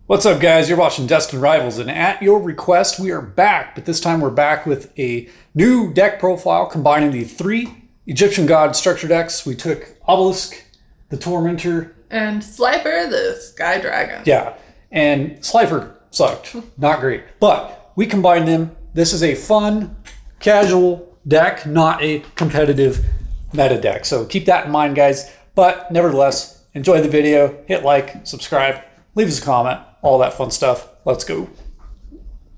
What's up, guys? You're watching Destined Rivals, and at your request, we are back. But this time we're back with a new deck profile combining the three Egyptian God structure decks. We took Obelisk, the Tormentor, and Slifer, the Sky Dragon. Yeah, and Slifer sucked. Not great. But we combined them. This is a fun, casual deck, not a competitive meta deck. So keep that in mind, guys. But nevertheless, enjoy the video. Hit like, subscribe, leave us a comment. All that fun stuff. Let's go.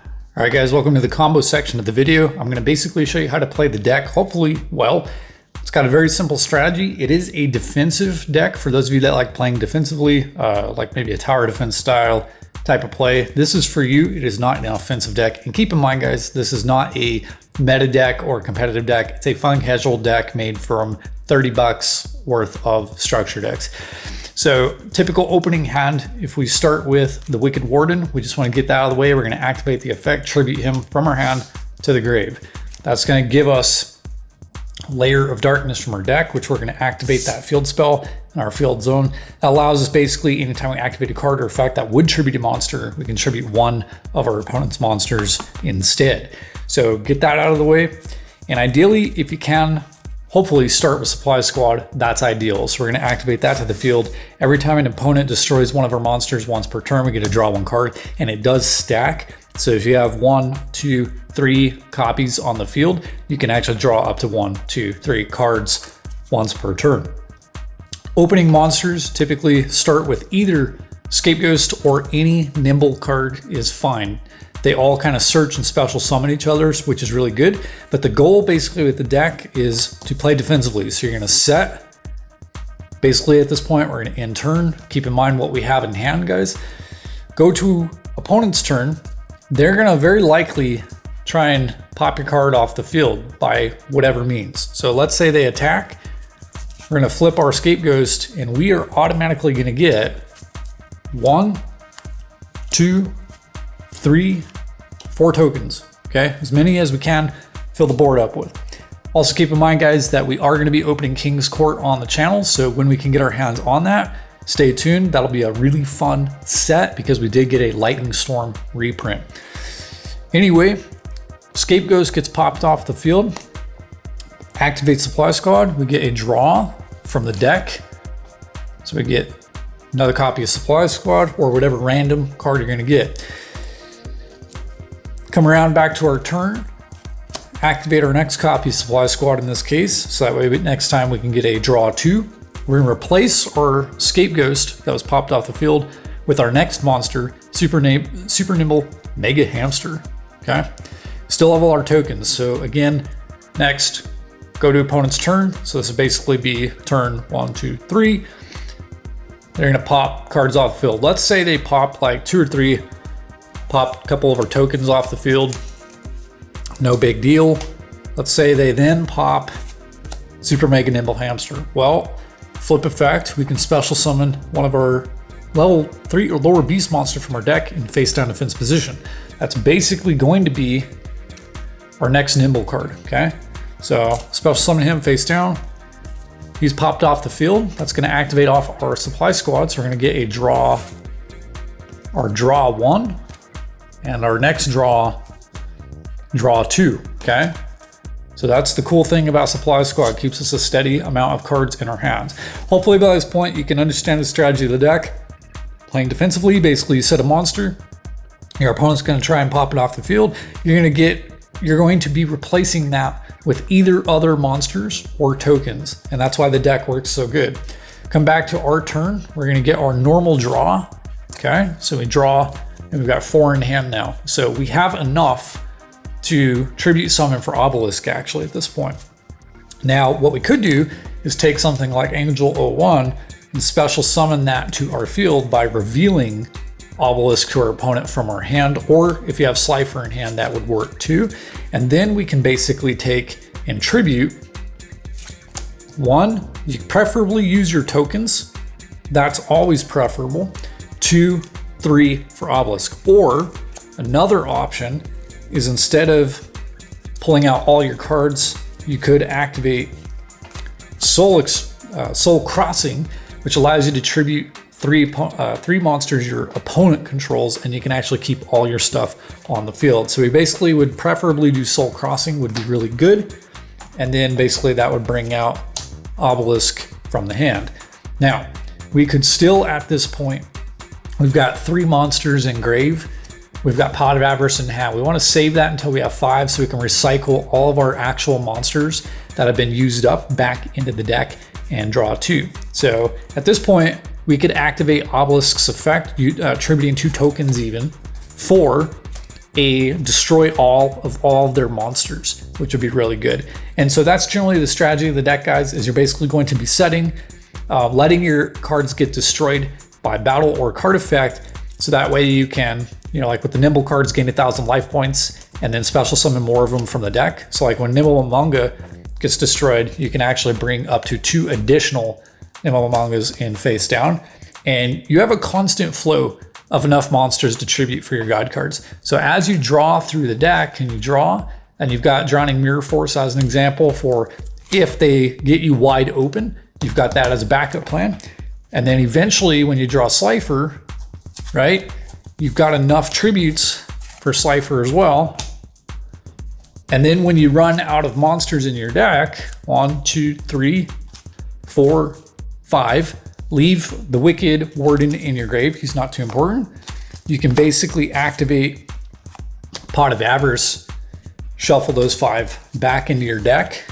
All right, guys, welcome to the combo section of the video. I'm going to basically show you how to play the deck, hopefully well. It's got a very simple strategy. It is a defensive deck for those of you that like playing defensively, like maybe a tower defense style type of play. This is for you. It is not an offensive deck. And keep in mind, guys, this is not a meta deck or competitive deck. It's a fun casual deck made from 30 bucks worth of structure decks. So typical opening hand, if we start with the Wicked Warden, we just want to get that out of the way. We're going to activate the effect, tribute him from our hand to the grave. That's going to give us Layer of Darkness from our deck, which we're going to activate that field spell in our field zone. That allows us basically, anytime we activate a card or effect that would tribute a monster, we can tribute one of our opponent's monsters instead. So get that out of the way. And ideally, if you can, hopefully start with Supply Squad. That's ideal. So we're going to activate that to the field. Every time an opponent destroys one of our monsters once per turn, we get to draw one card, and it does stack. So if you have 1, 2, 3 copies on the field, you can actually draw up to 1, 2, 3 cards once per turn. Opening monsters typically start with either Scapegoat or any Nimble card is fine. They all kind of search and special summon each other's, which is really good. But the goal basically with the deck is to play defensively. So you're going to set, basically at this point, we're going to end turn. Keep in mind what we have in hand, guys. Go to opponent's turn. They're going to very likely try and pop your card off the field by whatever means. So let's say they attack. We're going to flip our Scapegoat, and we are automatically going to get 1, 2, 3, 4 tokens, okay? As many as we can fill the board up with. Also keep in mind, guys, that we are going to be opening King's Court on the channel, so when we can get our hands on that, stay tuned. That'll be a really fun set because we did get a Lightning Storm reprint. Anyway, Scapegoat gets popped off the field. Activate Supply Squad. We get a draw from the deck. So we get another copy of Supply Squad or whatever random card you're going to get. Come around back to our turn, activate our next copy of Supply Squad in this case, so that way next time we can get a draw 2. We're going to replace our Scapegoat that was popped off the field with our next monster, Super Nimble Mega Hamster. Okay, still have all our tokens. So again, next, go to opponent's turn. So this would basically be turn 1, 2, 3. They're going to pop cards off the field. Let's say they pop like 2 or 3. Pop a couple of our tokens off the field. No big deal. Let's say they then pop Super Mega Nimble Hamster. Well, flip effect, we can special summon one of our level 3 or lower beast monster from our deck in face down defense position. That's basically going to be our next Nimble card, okay? So special summon him face down. He's popped off the field. That's going to activate off our Supply Squad. So we're going to get a draw, our draw 1. And our next draw 2, okay? So that's the cool thing about Supply Squad. Keeps us a steady amount of cards in our hands. Hopefully by this point, you can understand the strategy of the deck. Playing defensively, basically you set a monster. Your opponent's gonna try and pop it off the field. You're going to be replacing that with either other monsters or tokens. And that's why the deck works so good. Come back to our turn. We're gonna get our normal draw, okay? So we draw, and we've got 4 in hand now. So we have enough to tribute summon for Obelisk actually at this point. Now, what we could do is take something like Angel 01 and special summon that to our field by revealing Obelisk to our opponent from our hand, or if you have Slifer in hand, that would work too. And then we can basically take and tribute 1, you preferably use your tokens. That's always preferable. 2, 3 for Obelisk. Or another option is, instead of pulling out all your cards, you could activate Soul Crossing, which allows you to tribute three monsters your opponent controls, and you can actually keep all your stuff on the field. So we basically would preferably do Soul Crossing, would be really good. And then basically that would bring out Obelisk from the hand. Now, we could still at this point, we've got 3 monsters in grave. We've got Pot of Avarice in hand. We want to save that until we have 5 so we can recycle all of our actual monsters that have been used up back into the deck and draw 2. So at this point, we could activate Obelisk's effect, attributing 2 tokens even, for a destroy all of their monsters, which would be really good. And so that's generally the strategy of the deck, guys, is you're basically going to be setting, letting your cards get destroyed by battle or card effect, so that way you can, like with the Nimble cards, gain 1,000 life points and then special summon more of them from the deck. So like when Nimble Manga gets destroyed, you can actually bring up to 2 additional Nimble Mangas in face down, and you have a constant flow of enough monsters to tribute for your god cards. So as you draw through the deck and you draw, and you've got Drowning Mirror Force as an example for if they get you wide open, you've got that as a backup plan. And then eventually when you draw Slifer, right, you've got enough tributes for Slifer as well. And then when you run out of monsters in your deck, 1, 2, 3, 4, 5, leave the Wicked Warden in your grave. He's not too important. You can basically activate Pot of Avarice, shuffle those 5 back into your deck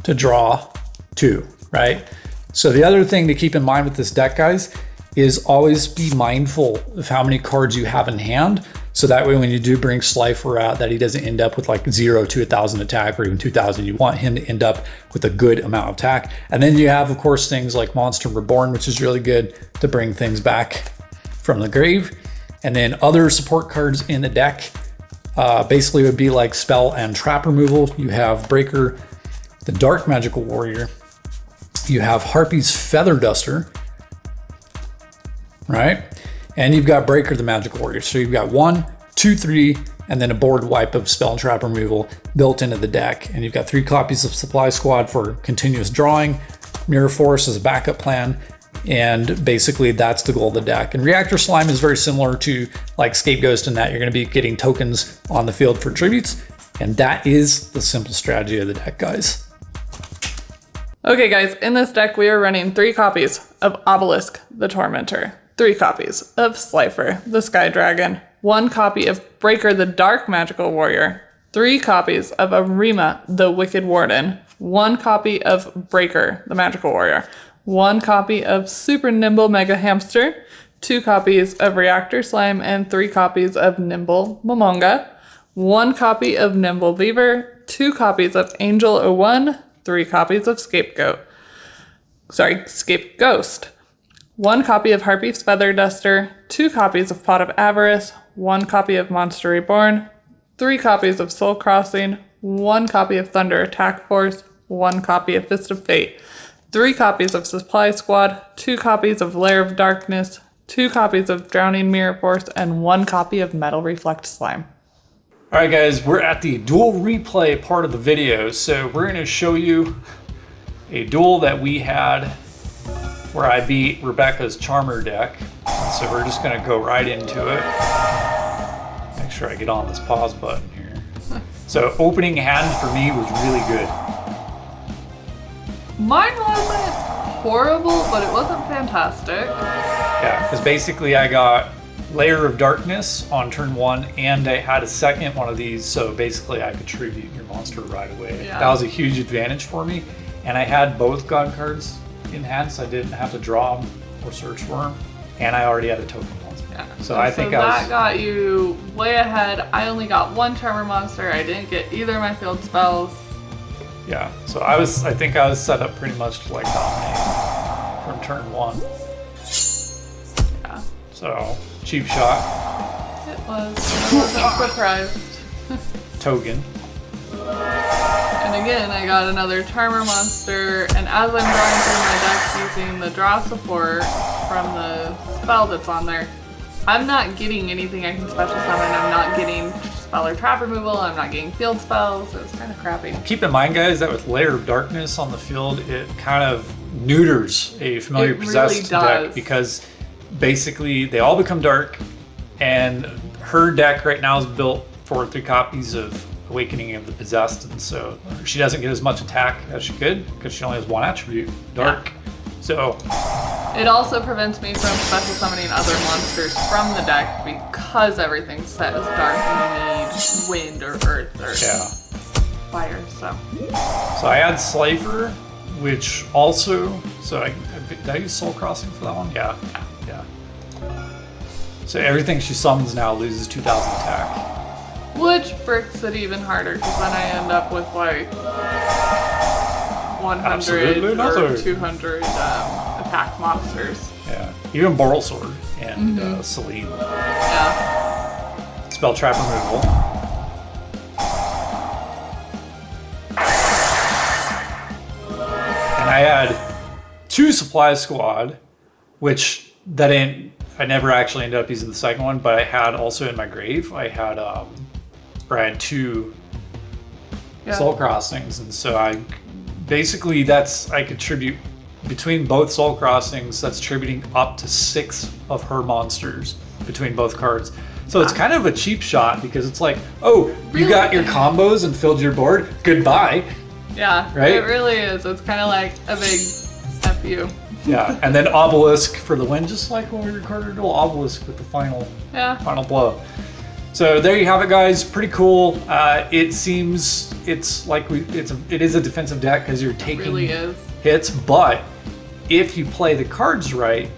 to draw 2, right? So the other thing to keep in mind with this deck, guys, is always be mindful of how many cards you have in hand. So that way, when you do bring Slifer out, that he doesn't end up with like 0 to 1,000 attack or even 2,000. You want him to end up with a good amount of attack. And then you have, of course, things like Monster Reborn, which is really good to bring things back from the grave. And then other support cards in the deck basically would be like spell and trap removal. You have Breaker, the Dark Magical Warrior. You have Harpy's Feather Duster, right? And you've got Breaker the Magical Warrior. So you've got 1, 2, 3, and then a board wipe of spell and trap removal built into the deck. And you've got 3 copies of Supply Squad for continuous drawing, Mirror Force as a backup plan, and basically that's the goal of the deck. And Reactor Slime is very similar to like Scapegoat in that you're going to be getting tokens on the field for tributes, and that is the simple strategy of the deck, guys. Okay, guys, in this deck we are running 3 copies of Obelisk the Tormentor, 3 copies of Slifer the Sky Dragon, 1 copy of Breaker the Dark Magical Warrior, 3 copies of Arima the Wicked Warden, 1 copy of Breaker the Magical Warrior, 1 copy of Super Nimble Mega Hamster, 2 copies of Reactor Slime, and 3 copies of Nimble Momonga, 1 copy of Nimble Beaver, 2 copies of Angel 01, 3 copies of Scapegoat, 1 copy of Harpy's Feather Duster, 2 copies of Pot of Avarice, 1 copy of Monster Reborn, 3 copies of Soul Crossing, 1 copy of Thunder Attack Force, 1 copy of Fist of Fate, 3 copies of Supply Squad, 2 copies of Lair of Darkness, 2 copies of Drowning Mirror Force, and 1 copy of Metal Reflect Slime. All right, guys, we're at the duel replay part of the video. So we're going to show you a duel that we had where I beat Rebecca's Charmer deck. So we're just going to go right into it. Make sure I get on this pause button here. So opening hand for me was really good. Mine wasn't horrible, but it wasn't fantastic. Yeah, because basically I got Layer of Darkness on turn 1, and I had a second one of these, so basically I could tribute your monster right away. Yeah. That was a huge advantage for me, and I had both god cards in hand, so I didn't have to draw them or search for them, and I already had a token monster. Yeah. So I think that got you way ahead. I only got 1 Charmer monster. I didn't get either of my field spells. Yeah, so I think I was set up pretty much to like dominate from turn 1. Yeah. So cheap shot. It was. I wasn't surprised. Token. And again, I got another Charmer monster, and as I'm drawing through my deck using the draw support from the spell that's on there, I'm not getting anything I can special summon. I'm not getting spell or trap removal. I'm not getting field spells. So it's kind of crappy. Keep in mind, guys, that with Lair of Darkness on the field, it kind of neuters a familiar possessed deck because basically they all become dark, and her deck right now is built for 3 copies of Awakening of the Possessed, and so she doesn't get as much attack as she could because she only has 1 attribute, dark. Yeah. So it also prevents me from special summoning other monsters from the deck because everything's set as dark and you need wind or earth or fire. So I add Slifer, which also, did I use Soul Crossing for that one? Yeah. So everything she summons now loses 2,000 attack. Which bricks it even harder because then I end up with like 100 or 200 attack monsters. Yeah, even Borrelsword and Celine. Yeah. Spell trap removal. And I had 2 Supply Squad, which I never actually ended up using the second one, but I had also in my grave, I had 2 Soul Crossings, and so I contribute between both Soul Crossings, that's attributing up to 6 of her monsters between both cards. So it's kind of a cheap shot because it's like, oh, you got your combos and filled your board, goodbye. Yeah, right? It really is. It's kind of like a big F you. Yeah, and then Obelisk for the win, just like when we recorded Duel, Obelisk with the final blow. So there you have it, guys. Pretty cool. It seems it is a defensive deck because you're taking hits, but if you play the cards right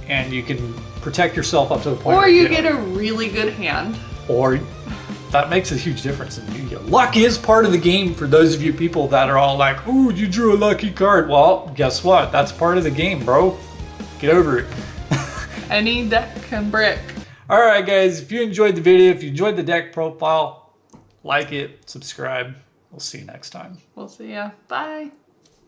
and you can protect yourself up to the point or you get a really good hand, or that makes a huge difference in Yu-Gi-Oh! Luck is part of the game for those of you people that are all like, ooh, you drew a lucky card. Well, guess what? That's part of the game, bro. Get over it. Any deck can brick. All right, guys, if you enjoyed the video, if you enjoyed the deck profile, like it, subscribe. We'll see you next time. We'll see ya. Bye.